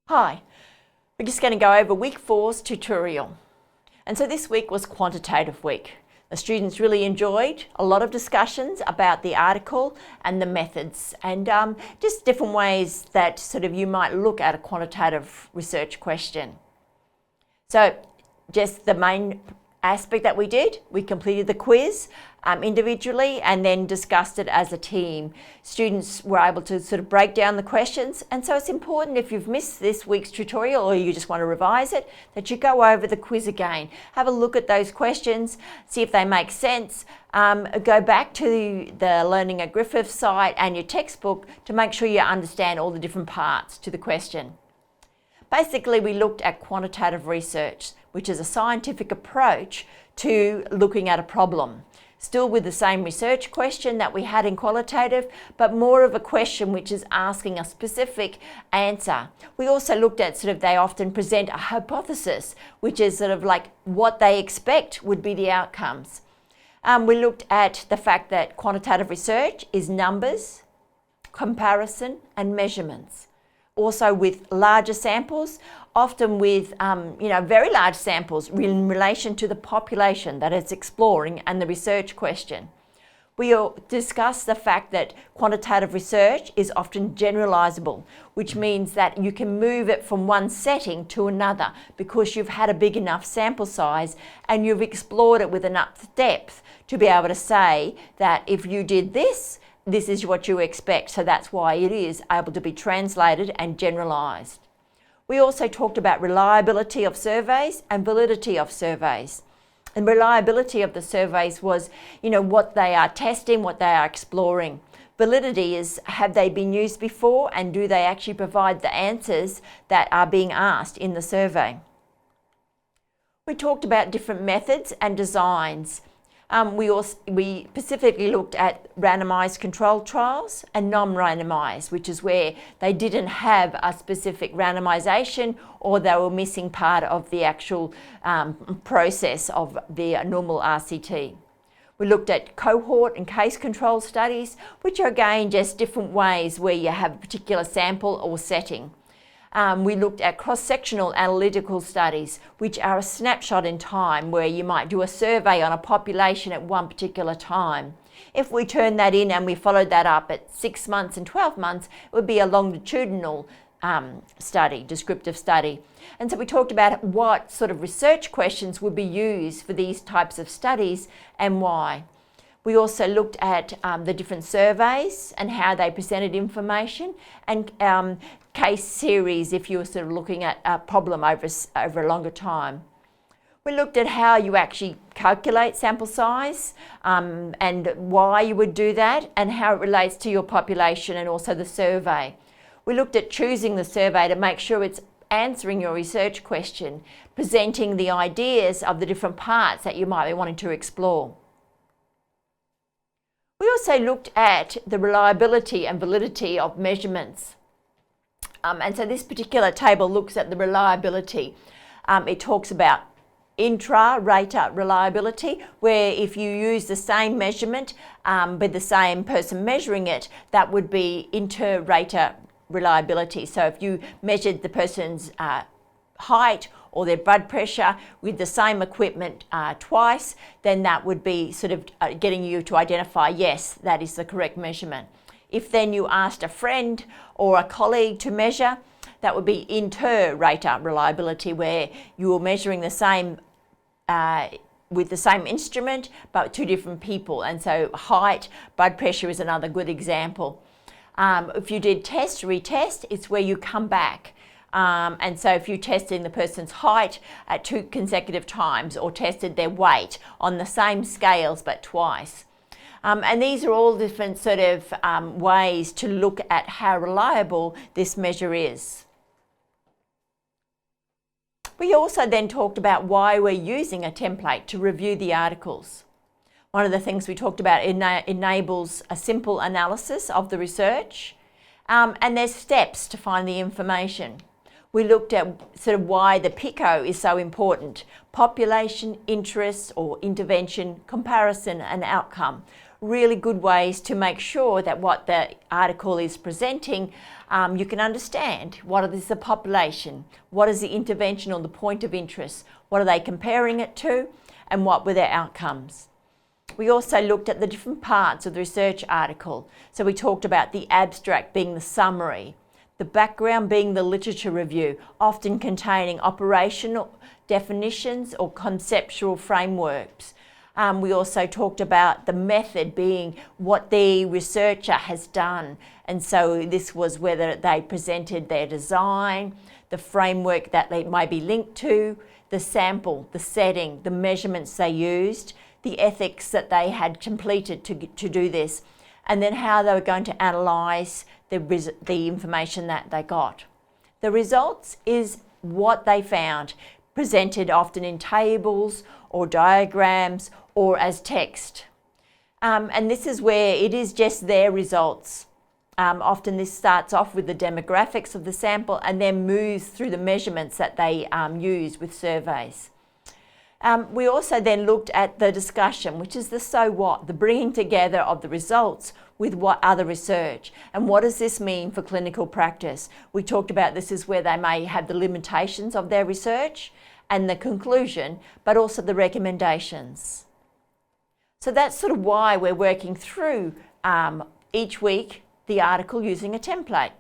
Hi, we're just going to go over week 4's tutorial. And so this week was quantitative week. The students really enjoyed a lot of discussions about the article and the methods and just different ways that sort of you might look at a quantitative research question. So just the main aspect that we did, we completed the quiz individually and then discussed it as a team. Students were able to sort of break down the questions, and so it's important if you've missed this week's tutorial or you just want to revise it, that you go over the quiz again. Have a look at those questions, see if they make sense. Go back to the Learning at Griffith site and your textbook to make sure you understand all the different parts to the question. Basically, we looked at quantitative research, which is a scientific approach to looking at a problem. Still with the same research question that we had in qualitative, but more of a question which is asking a specific answer. We also looked at they often present a hypothesis, which is sort of like what they expect would be the outcomes. We looked at the fact that quantitative research is numbers, comparison, and measurements. Also with larger samples, often with very large samples in relation to the population that it's exploring and the research question. We discussed the fact that quantitative research is often generalizable, which means that you can move it from one setting to another because you've had a big enough sample size and you've explored it with enough depth to be able to say that if you did this, this is what you expect, so that's why it is able to be translated and generalised. We also talked about reliability of surveys and validity of surveys. And reliability of the surveys was, what they are testing, what they are exploring. Validity is, have they been used before and do they actually provide the answers that are being asked in the survey? We talked about different methods and designs. We specifically looked at randomised controlled trials and non-randomised, which is where they didn't have a specific randomisation or they were missing part of the actual process of the normal RCT. We looked at cohort and case control studies, which are again just different ways where you have a particular sample or setting. We looked at cross-sectional analytical studies, which are a snapshot in time where you might do a survey on a population at one particular time. If we turn that in and we followed that up at 6 months and 12 months, it would be a longitudinal study, descriptive study. And so we talked about what sort of research questions would be used for these types of studies and why. We also looked at the different surveys and how they presented information and case series if you were sort of looking at a problem over a longer time. We looked at how you actually calculate sample size and why you would do that and how it relates to your population and also the survey. We looked at choosing the survey to make sure it's answering your research question, presenting the ideas of the different parts that you might be wanting to explore. We also looked at the reliability and validity of measurements. And so this particular table looks at the reliability. It talks about intra-rater reliability, where if you use the same measurement with the same person measuring it, that would be inter-rater reliability. So if you measured the person's height or their blood pressure with the same equipment twice, then that would be sort of getting you to identify, yes, that is the correct measurement. If then you asked a friend or a colleague to measure, that would be inter-rater reliability, where you were measuring the same with the same instrument, but two different people. And so height, blood pressure is another good example. If you did test, retest, it's where you come back. And so if you tested the person's height at 2 consecutive times or tested their weight on the same scales but twice. And these are all different sort of ways to look at how reliable this measure is. We also then talked about why we're using a template to review the articles. One of the things we talked about enables a simple analysis of the research, and there's steps to find the information. We looked at sort of why the PICO is so important: population, interest or intervention, comparison and outcome. really good ways to make sure that what the article is presenting, you can understand. What is the population? What is the intervention or the point of interest? What are they comparing it to? And what were their outcomes? We also looked at the different parts of the research article. So we talked about the abstract being the summary, the background being the literature review, often containing operational definitions or conceptual frameworks. We also talked about the method being what the researcher has done. And so this was whether they presented their design, the framework that they may be linked to, the sample, the setting, the measurements they used, the ethics that they had completed to do this, and then how they were going to analyse the information that they got. The results is what they found, presented often in tables or diagrams or as text. And this is where it is just their results. Often this starts off with the demographics of the sample and then moves through the measurements that they use with surveys. We also then looked at the discussion, which is the so what, the bringing together of the results with what other research. And what does this mean for clinical practice? We talked about this is where they may have the limitations of their research and the conclusion, but also the recommendations. So that's sort of why we're working through each week the article using a template.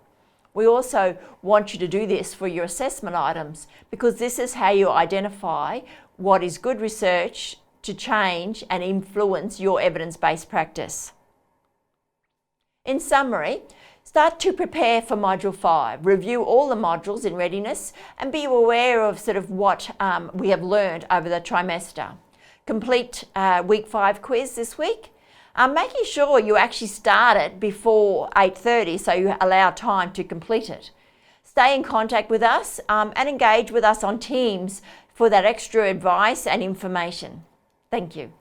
We also want you to do this for your assessment items because this is how you identify what is good research to change and influence your evidence-based practice. In summary, start to prepare for Module 5. Review all the modules in readiness and be aware of sort of what we have learned over the trimester. Complete Week 5 quiz this week. Making sure you actually start it before 8:30 so you allow time to complete it. Stay in contact with us and engage with us on Teams for that extra advice and information. Thank you.